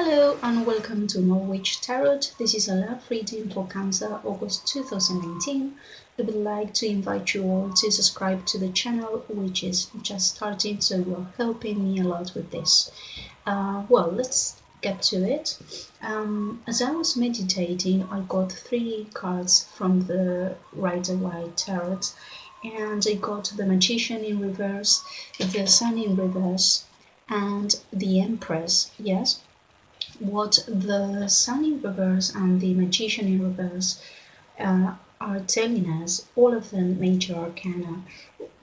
Hello and welcome to Norwitch Tarot. This is a love reading for Cancer, August 2019. I would like to invite you all to subscribe to the channel, which is just starting, so you're helping me a lot with this. Well, let's get to it. As I was meditating, I got 3 cards from the Rider-Waite Tarot, and I got the Magician in reverse, the Sun in reverse, and the Empress. Yes, what the Sun in reverse and the Magician in reverse are telling us, all of them major arcana,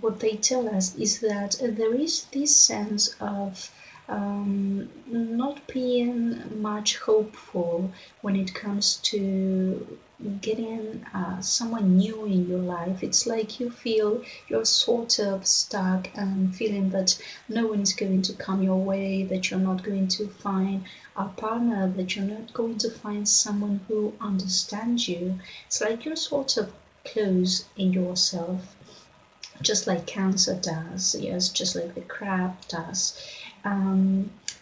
what they tell us is that there is this sense of not being much hopeful when it comes to getting someone new in your life. It's like you feel you're sort of stuck and feeling that no one is going to come your way, that you're not going to find a partner, that you're not going to find someone who understands you. It's like you're sort of close in yourself, just like Cancer does, yes, just like the crab does.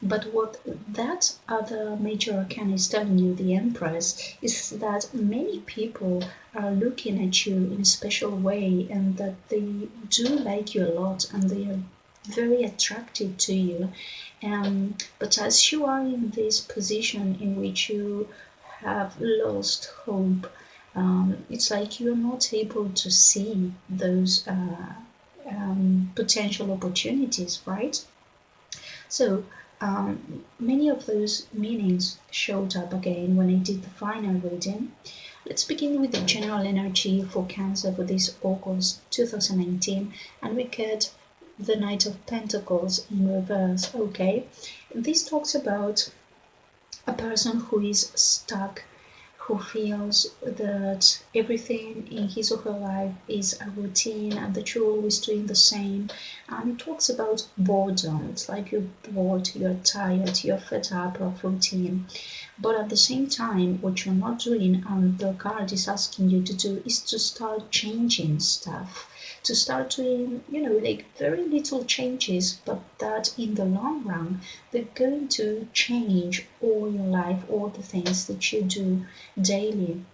But what that other major arcana is telling you, the Empress, is that many people are looking at you in a special way, and that they do like you a lot, and they are very attractive to you. But as you are in this position in which you have lost hope, it's like you're not able to see those potential opportunities, right? So many of those meanings showed up again when I did the final reading. Let's begin with the general energy for Cancer for this August 2019, and we get the Knight of Pentacles in reverse. Okay, this talks about a person who is stuck, who feels that everything in his or her life is a routine and that you're always doing the same. And it talks about boredom. It's like you're bored, you're tired, you're fed up of routine. But at the same time, what you're not doing, and the card is asking you to do, is to start changing stuff, to start doing, like very little changes, but that in the long run, they're going to change all your life, all the things that you do daily.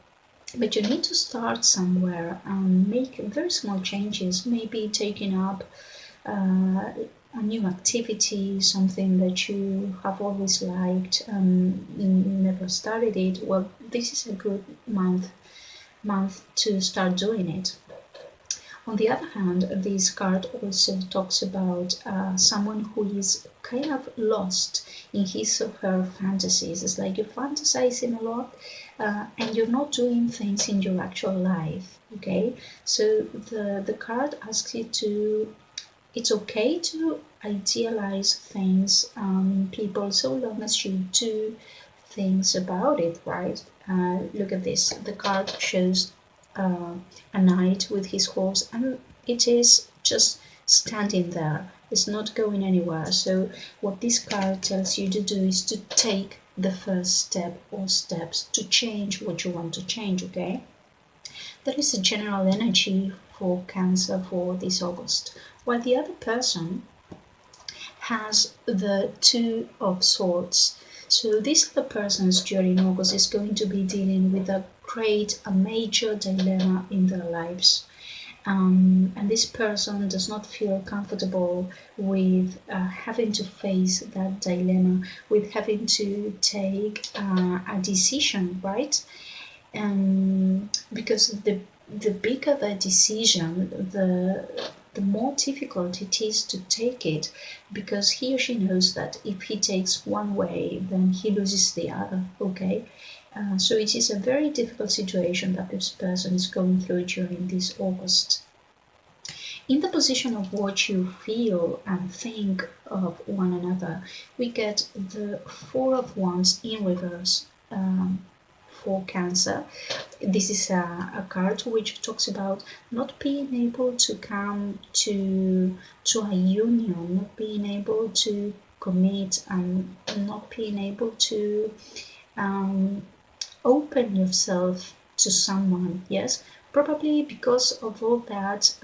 But you need to start somewhere and make very small changes, maybe taking up a new activity, something that you have always liked and never started it. Well, this is a good month to start doing it. On the other hand, this card also talks about someone who is kind of lost in his or her fantasies. It's like you're fantasizing a lot and you're not doing things in your actual life. Okay, so the card asks you to, it's okay to idealize things, people, so long as you do things about it, right? Look at this. The card shows a knight with his horse, and it is just standing there. It's not going anywhere. So what this card tells you to do is to take the first step or steps to change what you want to change. Okay, that is a general energy for Cancer for this August, while the other person has the Two of Swords. So this other person during August is going to be dealing with a major dilemma in their lives. And this person does not feel comfortable with having to face that dilemma, with having to take a decision, right? Because the bigger the decision, the more difficult it is to take it, because he or she knows that if he takes one way, then he loses the other. Okay, so it is a very difficult situation that this person is going through during this August. In the position of what you feel and think of one another, we get the Four of Wands in reverse. For Cancer, this is a card which talks about not being able to come to a union, not being able to commit, and not being able to open yourself to someone. Yes, probably because of all that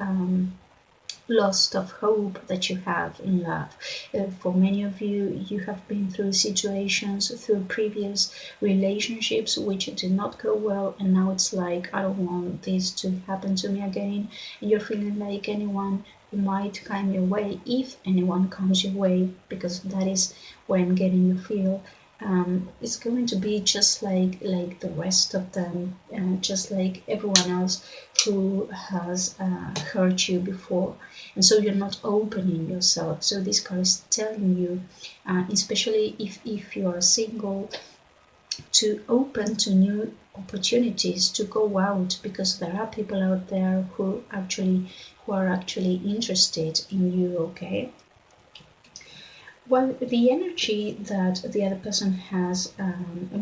loss of hope that you have in love. For many of you, you have been through situations, through previous relationships which did not go well, and now it's like, I don't want this to happen to me again. And you're feeling like anyone might come your way, if anyone comes your way, because that is what I'm getting you feel. It's going to be just like the rest of them, just like everyone else who has hurt you before, and so you're not opening yourself. So this card is telling you, especially if you are single, to open to new opportunities, to go out, because there are people out there who are actually interested in you. Okay. Well, the energy that the other person has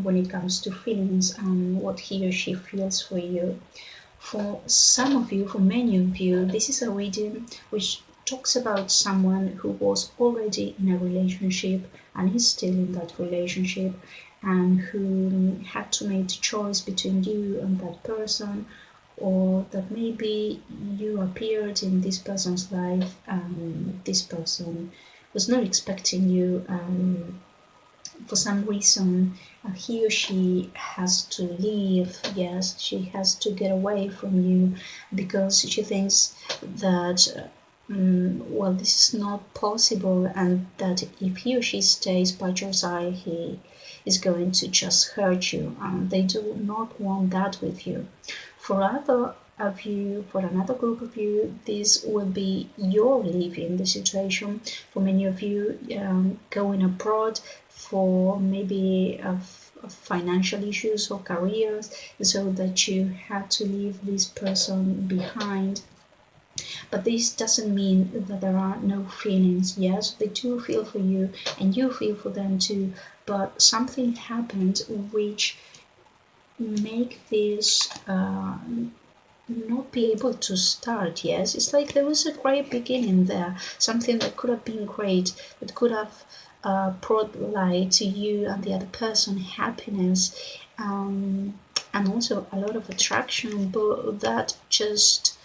when it comes to feelings and what he or she feels for you. For some of you, for many of you, this is a reading which talks about someone who was already in a relationship and is still in that relationship, and who had to make the choice between you and that person, or that maybe you appeared in this person's life and this person was not expecting you. For some reason, he or she has to leave. Yes, she has to get away from you because she thinks that, well, this is not possible, and that if he or she stays by your side, he is going to just hurt you, and they do not want that with you. For another group of you, this will be your leaving the situation. For many of you, going abroad for maybe financial issues or careers, so that you had to leave this person behind. But this doesn't mean that there are no feelings. Yes, they do feel for you, and you feel for them too, but something happened which make this not be able to start. Yes, it's like there was a great beginning there, something that could have been great, that could have brought light to you and the other person, happiness, and also a lot of attraction, but that just,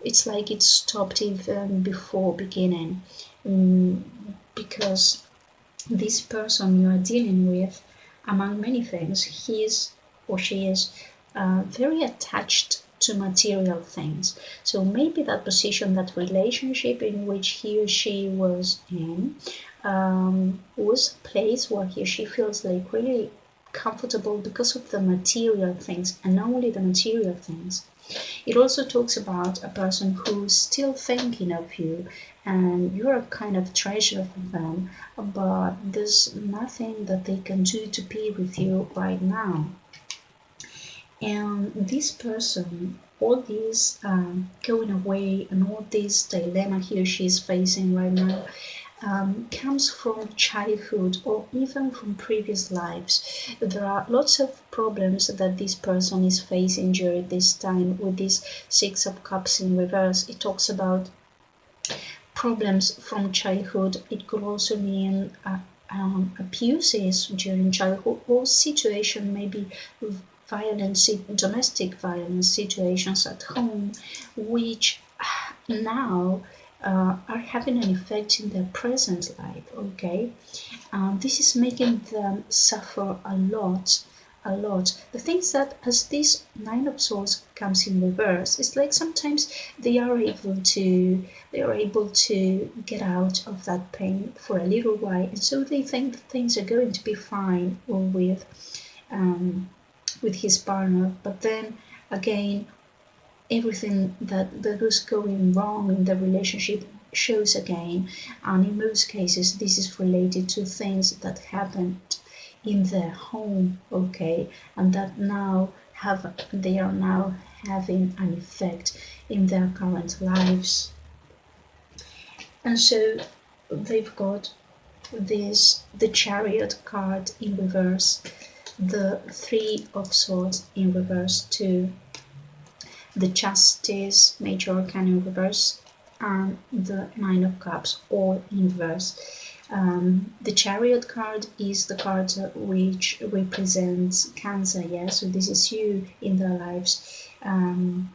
it's like it stopped even before beginning, because this person you are dealing with, among many things, he is or she is very attached to material things. So maybe that position, that relationship in which he or she was in, was a place where he or she feels like really comfortable because of the material things, and only the material things. It also talks about a person who's still thinking of you, and you're a kind of treasure for them, but there's nothing that they can do to be with you right now. And this person, all this going away and all this dilemma he or she is facing right now, comes from childhood or even from previous lives. There are lots of problems that this person is facing during this time. With this Six of Cups in reverse, it talks about problems from childhood. It could also mean abuses during childhood, or situation, maybe violence, domestic violence situations at home, which now are having an effect in their present life. Okay, this is making them suffer a lot. The things that, as this Nine of Swords comes in reverse, it's like sometimes they are able to get out of that pain for a little while, and so they think things are going to be fine with his partner. But then again, everything that was going wrong in the relationship shows again, and in most cases this is related to things that happened in their home. Okay, and that they are now having an effect in their current lives. And so they've got the Chariot card in reverse, the Three of Swords in reverse too, the Justice, Major Arcana in reverse, and the Nine of Cups, all in reverse. The Chariot card is the card which represents Cancer, yeah, so this is you in their lives. And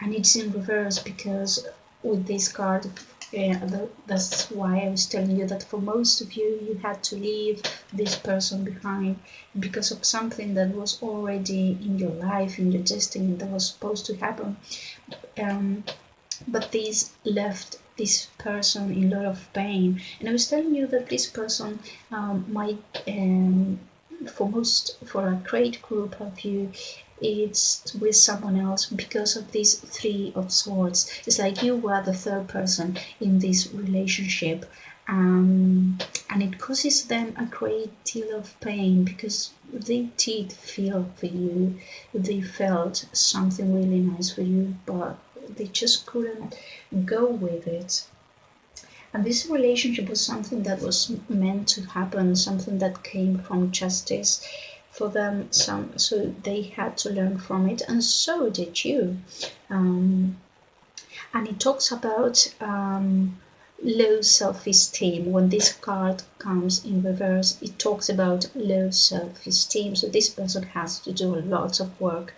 it's in reverse because with this card, That's why I was telling you that for most of you, you had to leave this person behind because of something that was already in your life, in your destiny, that was supposed to happen. But this left this person in a lot of pain. And I was telling you that this person might, for a great group of you, it's with someone else because of these three of swords. It's like you were the third person in this relationship, and it causes them a great deal of pain because they did feel for you, they felt something really nice for you, but they just couldn't go with it. And this relationship was something that was meant to happen, something that came from justice for them, so they had to learn from it, and so did you. And it talks about low self-esteem. When this card comes in reverse, it talks about low self-esteem. So this person has to do a lot of work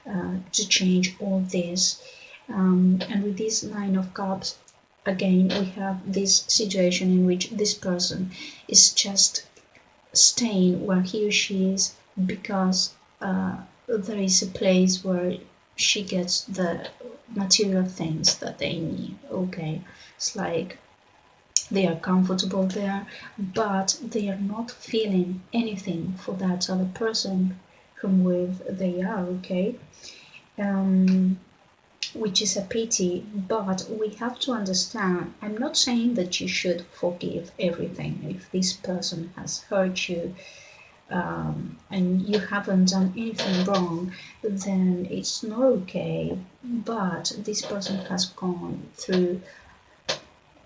to change all this. And with this Nine of Cups, again, we have this situation in which this person is just staying where he or she is because there is a place where she gets the material things that they need. Okay, it's like they are comfortable there, but they are not feeling anything for that other person from with they are. Okay, which is a pity, but we have to understand, I'm not saying that you should forgive everything. If this person has hurt you, and you haven't done anything wrong, then it's not okay. But this person has gone through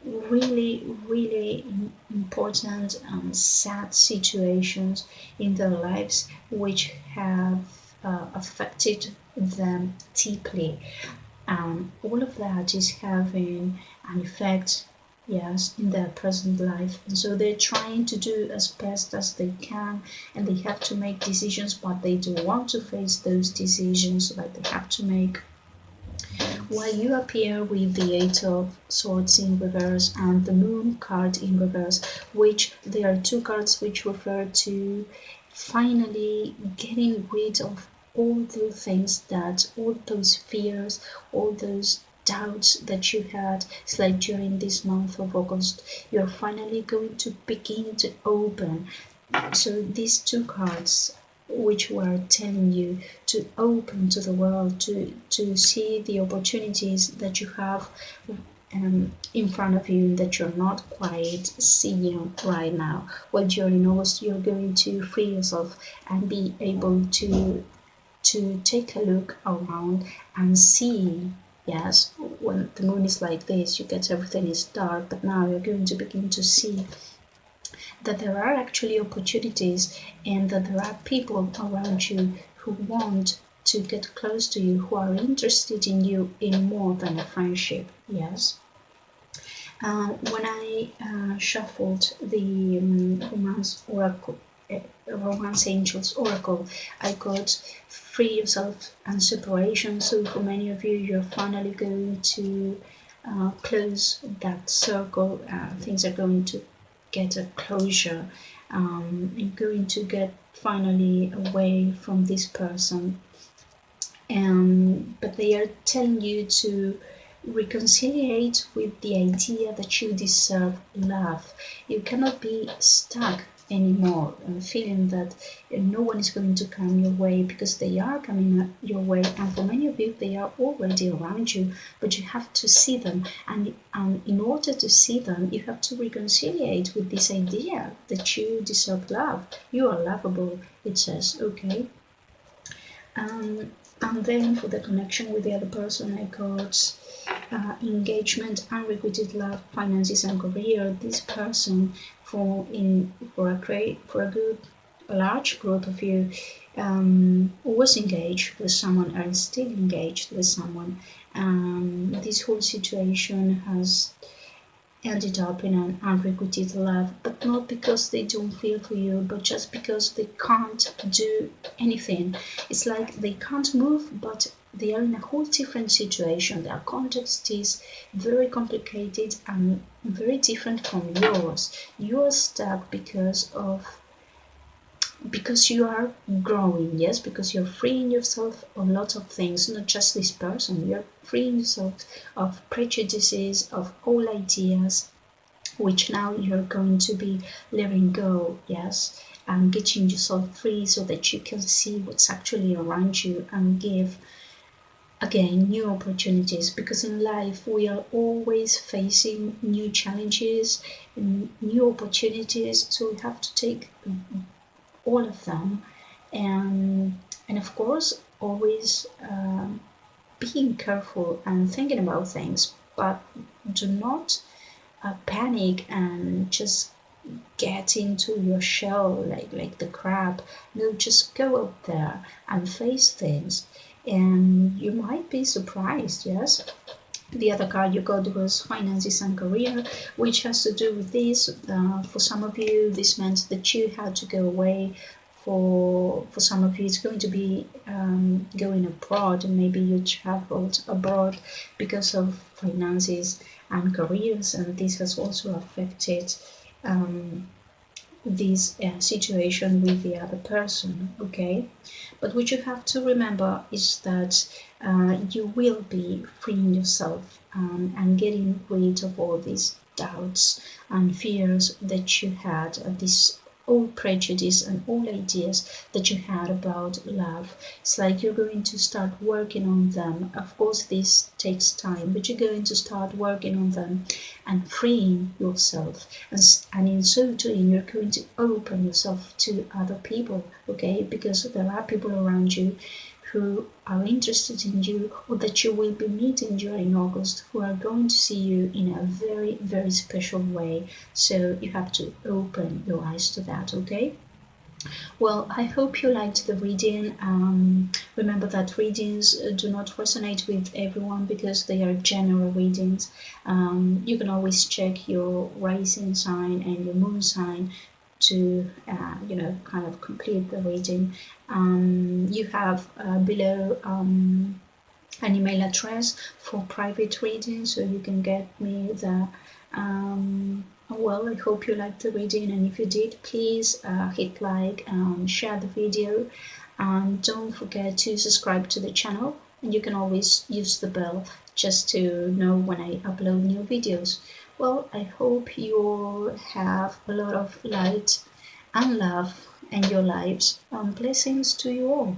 really, really important and sad situations in their lives which have affected them deeply. All of that is having an effect, yes, in their present life. And so they're trying to do as best as they can, and they have to make decisions, but they don't want to face those decisions that they have to make. While you appear with the Eight of Swords in reverse and the Moon card in reverse, which there are two cards which refer to finally getting rid of all those things, that all those fears, all those doubts that you had. It's like during this month of August, you're finally going to begin to open. So these two cards which were telling you to open to the world, to see the opportunities that you have in front of you that you're not quite seeing right now. Well, during August, you're going to free yourself and be able to take a look around and see. Yes, when the moon is like this, you get everything is dark, but now you're going to begin to see that there are actually opportunities and that there are people around you who want to get close to you, who are interested in you in more than a friendship. Yes. When I shuffled the romance oracle, romance angels oracle, I got free yourself and separation. So for many of you, you're finally going to close that circle. Things are going to get a closure. You're going to get finally away from this person. But they are telling you to reconciliate with the idea that you deserve love. You cannot be stuck anymore and feeling that no one is going to come your way, because they are coming your way, and for many of you they are already around you, but you have to see them, and in order to see them you have to reconciliate with this idea that you deserve love. You are lovable, it says. Okay. And then for the connection with the other person, I got engagement, unrequited love, finances, and career. This person, for a large group of you, was engaged with someone and still engaged with someone. This whole situation has ended up in an unrequited love, but not because they don't feel for you, but just because they can't do anything. It's like they can't move, but they are in a whole different situation. Their context is very complicated and very different from yours. You are stuck because you are growing, yes, because you're freeing yourself of lots of things, not just this person. You're freeing yourself of prejudices, of all ideas, which now you're going to be letting go, yes, and getting yourself free so that you can see what's actually around you and give again new opportunities, because in life we are always facing new challenges and new opportunities, so we have to take all of them, and of course always being careful and thinking about things, but do not panic and just get into your shell like the crab. No, just go out there and face things, and you might be surprised, yes. The other card you got was finances and career, which has to do with this. For some of you, this meant that you had to go away. For some of you, it's going to be going abroad, and maybe you traveled abroad because of finances and careers, and this has also affected this situation with the other person, okay? But what you have to remember is that you will be freeing yourself and getting rid of all these doubts and fears that you had, this all prejudice and all ideas that you had about love. It's like you're going to start working on them. Of course, this takes time, but you're going to start working on them and freeing yourself. And in so doing, you're going to open yourself to other people, okay? Because there are people around you who are interested in you, or that you will be meeting during August, who are going to see you in a very, very special way. So you have to open your eyes to that, okay? Well, I hope you liked the reading. Remember that readings do not resonate with everyone because they are general readings. You can always check your rising sign and your moon sign to kind of complete the reading. You have below an email address for private reading, so you can get me the well, I hope you liked the reading, and if you did, please hit like and share the video, and don't forget to subscribe to the channel, and you can always use the bell just to know when I upload new videos. Well, I hope you all have a lot of light and love in your lives, and blessings to you all.